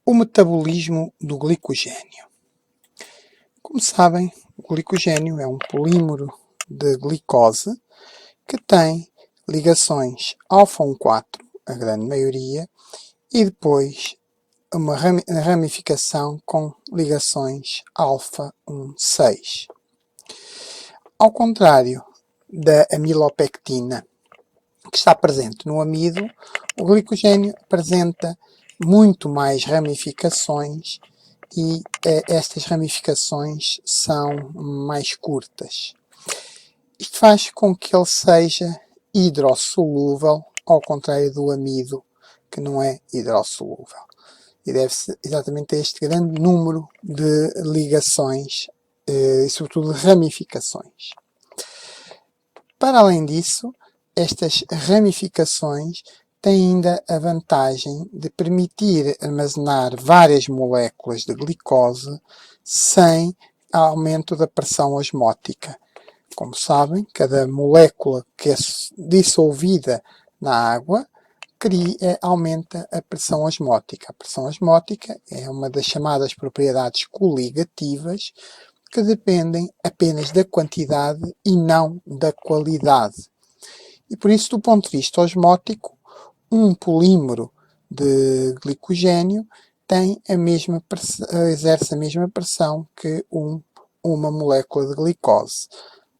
O metabolismo do glicogênio. Como sabem, o glicogênio é um polímero de glicose que tem ligações alfa-1,4, a grande maioria, e depois uma ramificação com ligações alfa-1,6. Ao contrário da amilopectina, que está presente no amido, o glicogênio apresenta muito mais ramificações e estas ramificações são mais curtas. Isto faz com que ele seja hidrossolúvel, ao contrário do amido, que não é hidrossolúvel. E deve-se exatamente a este grande número de ligações e, sobretudo, de ramificações. Para além disso, estas ramificações têm ainda a vantagem de permitir armazenar várias moléculas de glicose sem aumento da pressão osmótica. Como sabem, cada molécula que é dissolvida na água aumenta a pressão osmótica. A pressão osmótica é uma das chamadas propriedades coligativas que dependem apenas da quantidade e não da qualidade. E por isso, do ponto de vista osmótico, um polímero de glicogênio exerce a mesma pressão que uma molécula de glicose.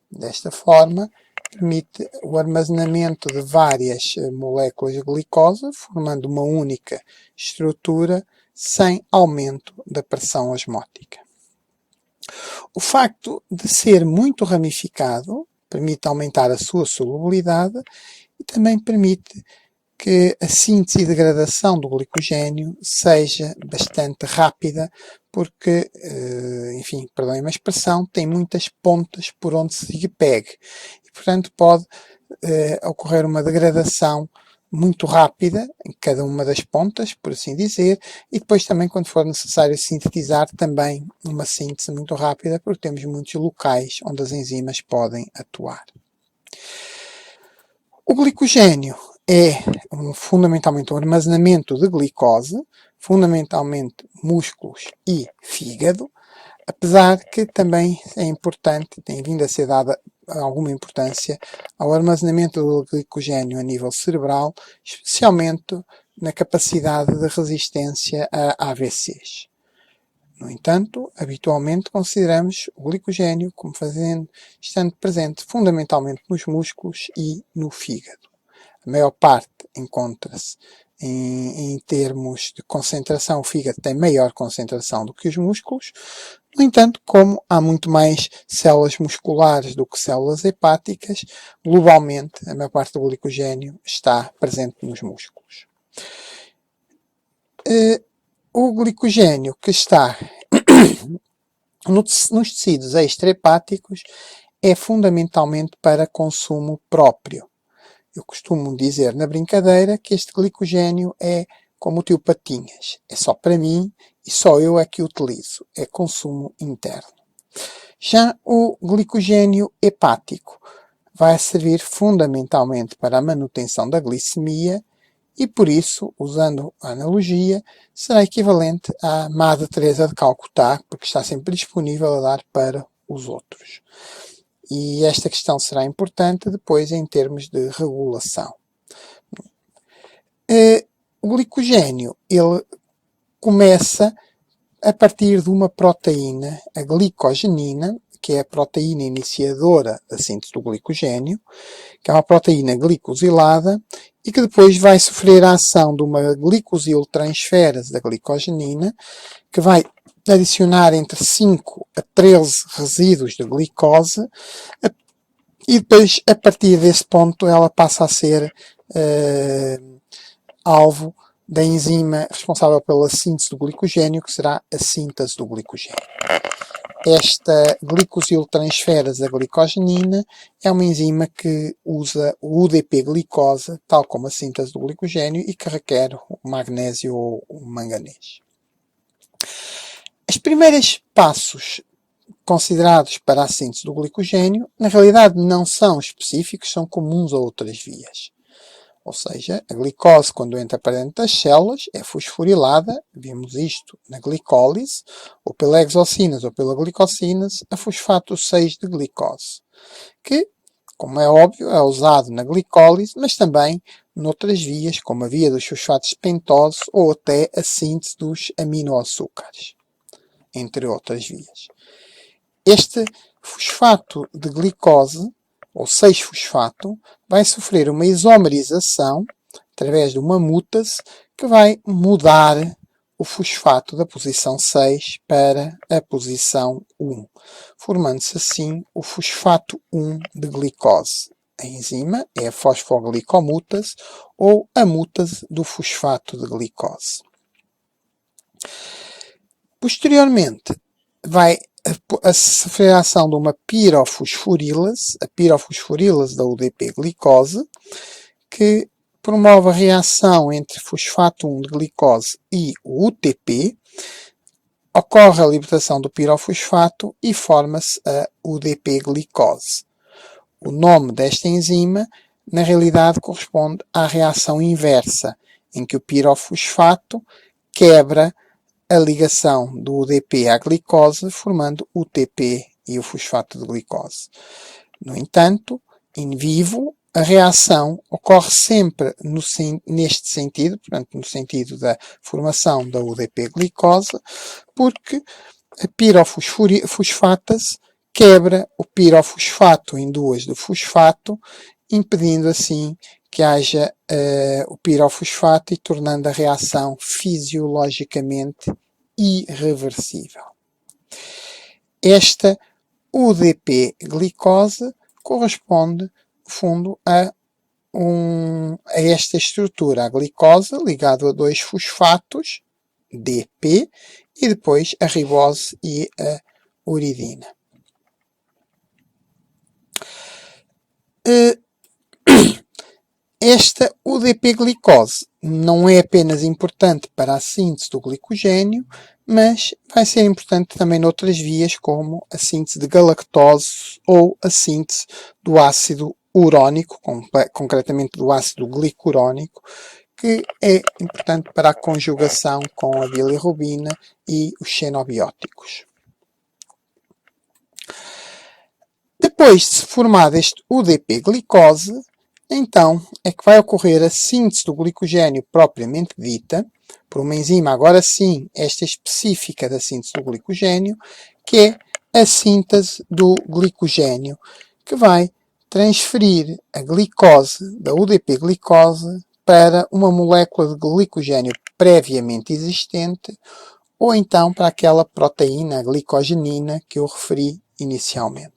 Desta forma, permite o armazenamento de várias moléculas de glicose, formando uma única estrutura, sem aumento da pressão osmótica. O facto de ser muito ramificado permite aumentar a sua solubilidade e também permite que a síntese e degradação do glicogênio seja bastante rápida, porque, enfim, perdoem-me a expressão, tem muitas pontas por onde se lhe pegue. E, portanto, pode ocorrer uma degradação muito rápida em cada uma das pontas, por assim dizer, e depois também, quando for necessário sintetizar, também uma síntese muito rápida, porque temos muitos locais onde as enzimas podem atuar. O glicogênio é fundamentalmente um armazenamento de glicose, fundamentalmente músculos e fígado, apesar que também é importante, tem vindo a ser dada alguma importância ao armazenamento do glicogênio a nível cerebral, especialmente na capacidade de resistência a AVCs. No entanto, habitualmente consideramos o glicogênio como estando presente fundamentalmente nos músculos e no fígado. A maior parte encontra-se em termos de concentração, o fígado tem maior concentração do que os músculos. No entanto, como há muito mais células musculares do que células hepáticas, globalmente a maior parte do glicogênio está presente nos músculos. O glicogênio que está nos tecidos extrahepáticos é fundamentalmente para consumo próprio. Eu costumo dizer na brincadeira que este glicogênio é como o tio Patinhas. É só para mim e só eu é que o utilizo. É consumo interno. Já o glicogênio hepático vai servir fundamentalmente para a manutenção da glicemia e, por isso, usando a analogia, será equivalente à Madre Teresa de Calcutá, porque está sempre disponível a dar para os outros. E esta questão será importante depois em termos de regulação. O glicogênio, ele começa a partir de uma proteína, a glicogenina, que é a proteína iniciadora da síntese do glicogênio, que é uma proteína glicosilada e que depois vai sofrer a ação de uma glicosiltransferase da glicogenina, que vai adicionar entre 5 a 13 resíduos de glicose e depois, a partir desse ponto, ela passa a ser alvo da enzima responsável pela síntese do glicogênio, que será a síntese do glicogênio. Esta glicosiltransferase da glicogenina é uma enzima que usa o UDP-glicose, tal como a síntese do glicogênio, e que requer o magnésio ou o manganês. Os primeiros passos considerados para a síntese do glicogênio, na realidade não são específicos, são comuns a outras vias. Ou seja, a glicose, quando entra para dentro das células, é fosforilada, vimos isto na glicólise, ou pela hexocinase ou pela glicosinase, a fosfato 6 de glicose, que, como é óbvio, é usado na glicólise, mas também noutras vias, como a via dos fosfatos de pentose ou até a síntese dos aminoaçúcares, entre outras vias. Este fosfato de glicose, ou 6-fosfato, vai sofrer uma isomerização através de uma mutase que vai mudar o fosfato da posição 6 para a posição 1, formando-se assim o fosfato 1 de glicose. A enzima é a fosfoglicomutase ou a mutase do fosfato de glicose. Posteriormente, vai a sofrer a ação de uma pirofosforilase, a pirofosforilase da UDP-glicose, que promove a reação entre fosfato 1 de glicose e o UTP, ocorre a libertação do pirofosfato e forma-se a UDP-glicose. O nome desta enzima, na realidade, corresponde à reação inversa, em que o pirofosfato quebra a ligação do UDP à glicose, formando o UTP e o fosfato de glicose. No entanto, in vivo, a reação ocorre sempre neste sentido, portanto, no sentido da formação da UDP-glicose, porque a pirofosfatase quebra o pirofosfato em duas do fosfato, impedindo assim que haja o pirofosfato e tornando a reação fisiologicamente irreversível. Esta UDP-glicose corresponde, no fundo, a esta estrutura, a glicose ligado a dois fosfatos, DP, e depois a ribose e a uridina. Esta UDP-glicose não é apenas importante para a síntese do glicogênio, mas vai ser importante também noutras vias, como a síntese de galactose ou a síntese do ácido urónico, concretamente do ácido glicurónico, que é importante para a conjugação com a bilirrubina e os xenobióticos. Depois de se formar este UDP-glicose, então é que vai ocorrer a síntese do glicogênio propriamente dita, por uma enzima, agora sim, esta específica da síntese do glicogênio, que é a síntese do glicogênio, que vai transferir a glicose da UDP-glicose para uma molécula de glicogênio previamente existente, ou então para aquela proteína, a glicogenina, que eu referi inicialmente.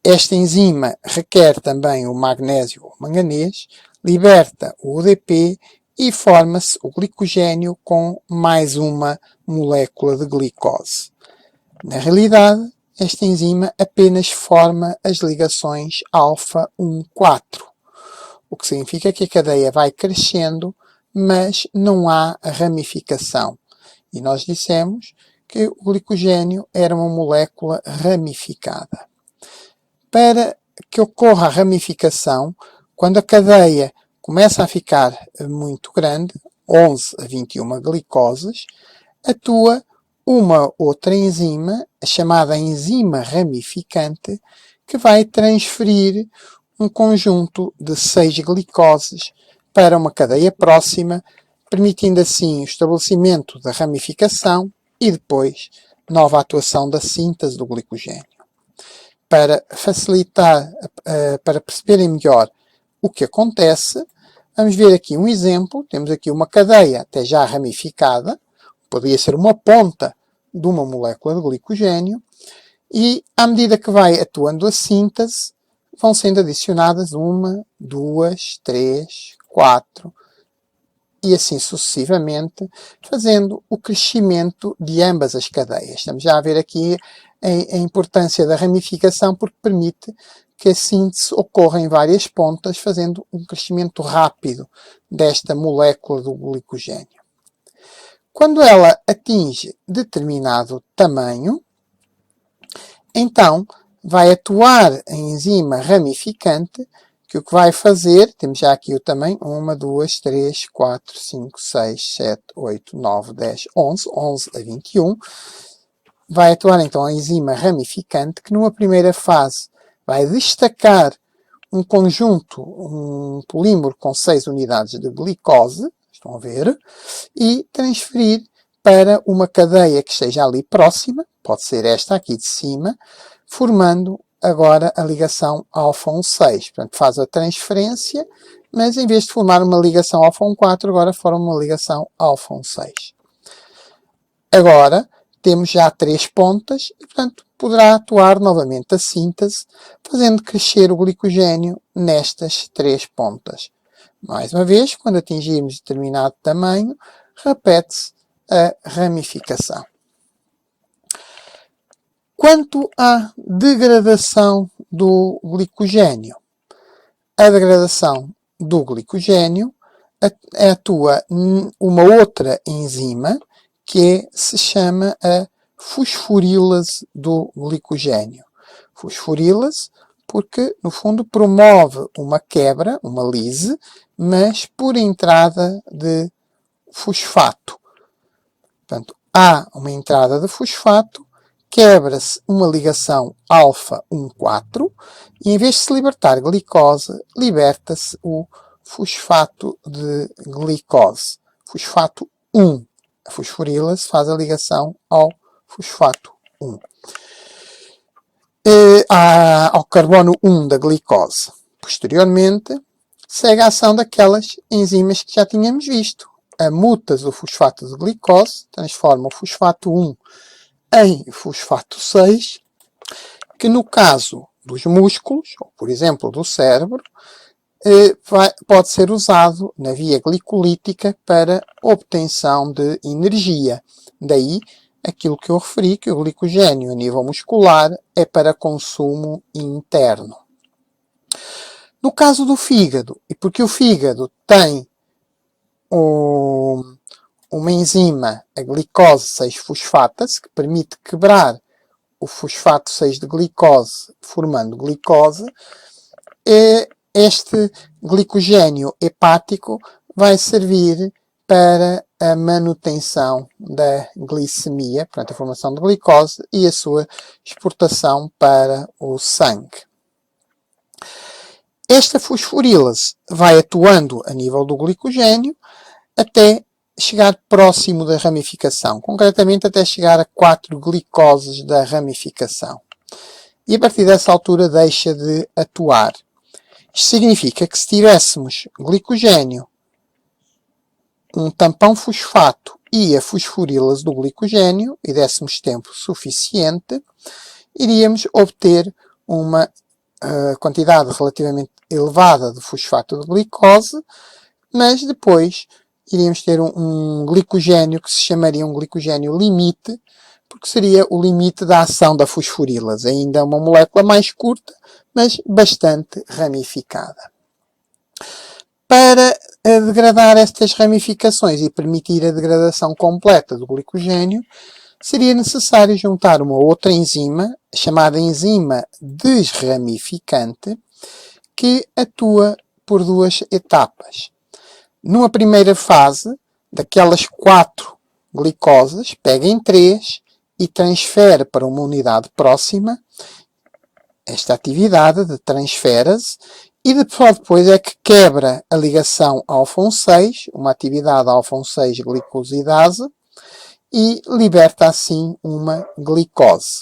Esta enzima requer também o magnésio ou manganês, liberta o UDP e forma-se o glicogênio com mais uma molécula de glicose. Na realidade, esta enzima apenas forma as ligações alfa-1,4, o que significa que a cadeia vai crescendo, mas não há ramificação. E nós dissemos que o glicogênio era uma molécula ramificada. Para que ocorra a ramificação, quando a cadeia começa a ficar muito grande, 11 a 21 glicoses, atua uma outra enzima, a chamada enzima ramificante, que vai transferir um conjunto de 6 glicoses para uma cadeia próxima, permitindo assim o estabelecimento da ramificação e depois nova atuação da síntese do glicogênio. Para facilitar, para perceberem melhor o que acontece, vamos ver aqui um exemplo. Temos aqui uma cadeia até já ramificada, poderia ser uma ponta de uma molécula de glicogênio, e à medida que vai atuando a síntese, vão sendo adicionadas 1, 2, 3, 4, e assim sucessivamente, fazendo o crescimento de ambas as cadeias. Estamos já a ver aqui a importância da ramificação, porque permite que a síntese ocorra em várias pontas, fazendo um crescimento rápido desta molécula do glicogênio. Quando ela atinge determinado tamanho, então vai atuar a enzima ramificante, que o que vai fazer, temos já aqui o tamanho, 1, 2, 3, 4, 5, 6, 7, 8, 9, 10, 11, 11 a 21, vai atuar então a enzima ramificante, que numa primeira fase vai destacar um conjunto, um polímero com 6 unidades de glicose, estão a ver, e transferir para uma cadeia que esteja ali próxima, pode ser esta aqui de cima, formando agora a ligação alfa 6. Portanto, faz a transferência, mas em vez de formar uma ligação alfa 4, agora forma uma ligação alfa 6. Agora, temos já 3 pontas e, portanto, poderá atuar novamente a síntese, fazendo crescer o glicogênio nestas 3 pontas. Mais uma vez, quando atingirmos determinado tamanho, repete-se a ramificação. Quanto à degradação do glicogênio, a degradação do glicogênio atua uma outra enzima que se chama a fosforilase do glicogênio. Fosforilase porque, no fundo, promove uma quebra, uma lise, mas por entrada de fosfato. Portanto, há uma entrada de fosfato, quebra-se uma ligação alfa 1,4 e em vez de se libertar glicose, liberta-se o fosfato de glicose. Fosfato 1. A fosforilase faz a ligação ao fosfato 1. Ao carbono 1 da glicose. Posteriormente, segue a ação daquelas enzimas que já tínhamos visto. A mutase do fosfato de glicose transforma o fosfato 1 em fosfato 6, que no caso dos músculos, ou por exemplo do cérebro, pode ser usado na via glicolítica para obtenção de energia. Daí aquilo que eu referi, que o glicogênio a nível muscular é para consumo interno. No caso do fígado, e porque o fígado tem uma enzima, a glicose 6-fosfatase, que permite quebrar o fosfato 6 de glicose, formando glicose, este glicogênio hepático vai servir para a manutenção da glicemia, portanto a formação de glicose e a sua exportação para o sangue. Esta fosforilase vai atuando a nível do glicogênio até chegar próximo da ramificação, concretamente até chegar a 4 glicoses da ramificação. E a partir dessa altura deixa de atuar. Isto significa que se tivéssemos glicogênio, um tampão fosfato e a fosforilase do glicogênio, e dessemos tempo suficiente, iríamos obter uma quantidade relativamente elevada de fosfato de glicose, mas depois iríamos ter um glicogênio que se chamaria um glicogênio limite, porque seria o limite da ação da fosforilase. Ainda uma molécula mais curta, mas bastante ramificada. Para degradar estas ramificações e permitir a degradação completa do glicogênio, seria necessário juntar uma outra enzima, chamada enzima desramificante, que atua por 2 etapas. Numa primeira fase, daquelas 4 glicoses, pega em 3 e transfere para uma unidade próxima esta atividade de transferase e depois é que quebra a ligação alfa-6, uma atividade alfa-6 glicosidase, e liberta assim uma glicose.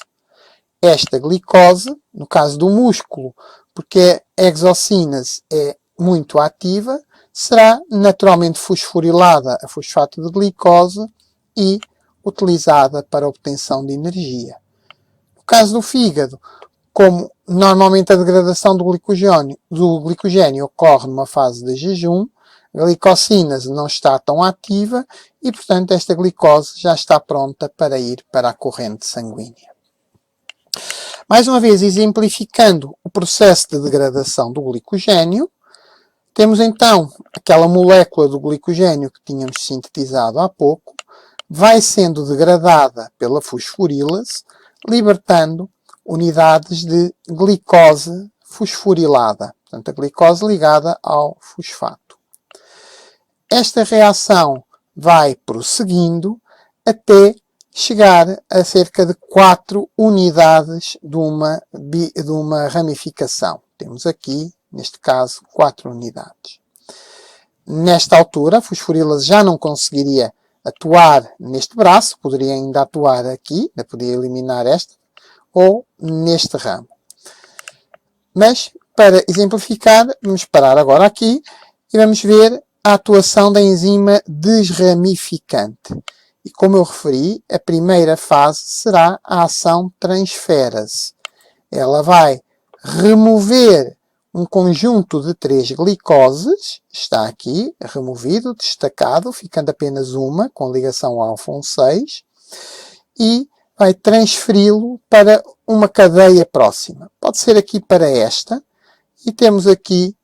Esta glicose, no caso do músculo, porque a exocinase é muito ativa, será naturalmente fosforilada a fosfato de glicose e utilizada para a obtenção de energia. No caso do fígado, como normalmente a degradação do glicogênio ocorre numa fase de jejum, a glicosinase não está tão ativa e, portanto, esta glicose já está pronta para ir para a corrente sanguínea. Mais uma vez, exemplificando o processo de degradação do glicogênio, temos então aquela molécula do glicogênio que tínhamos sintetizado há pouco, vai sendo degradada pela fosforilase, libertando unidades de glicose fosforilada. Portanto, a glicose ligada ao fosfato. Esta reação vai prosseguindo até chegar a cerca de 4 unidades de uma ramificação. Temos aqui, neste caso, 4 unidades. Nesta altura, a fosforilase já não conseguiria atuar neste braço, poderia ainda atuar aqui, poderia eliminar esta, ou neste ramo. Mas, para exemplificar, vamos parar agora aqui e vamos ver a atuação da enzima desramificante. E como eu referi, a primeira fase será a ação transferase. Ela vai remover um conjunto de 3 glicoses, está aqui, removido, destacado, ficando apenas uma, com ligação alfa 6, e vai transferi-lo para uma cadeia próxima. Pode ser aqui para esta, e temos aqui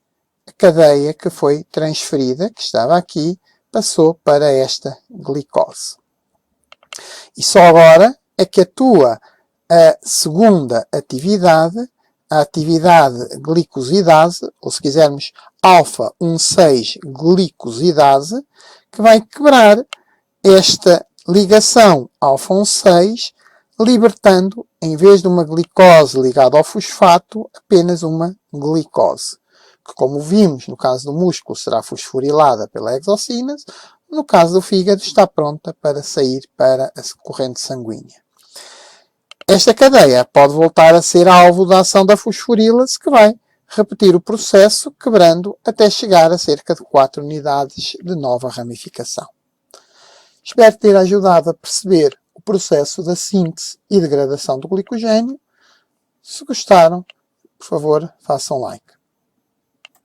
a cadeia que foi transferida, que estava aqui, passou para esta glicose. E só agora é que atua a segunda atividade, a atividade glicosidase, ou se quisermos alfa 6 glicosidase, que vai quebrar esta ligação alfa 6, libertando, em vez de uma glicose ligada ao fosfato, apenas uma glicose, que, como vimos no caso do músculo, será fosforilada pela exocinase. No caso do fígado, está pronta para sair para a corrente sanguínea. Esta cadeia pode voltar a ser alvo da ação da fosforilase, que vai repetir o processo, quebrando até chegar a cerca de 4 unidades de nova ramificação. Espero ter ajudado a perceber o processo da síntese e degradação do glicogênio. Se gostaram, por favor, façam like.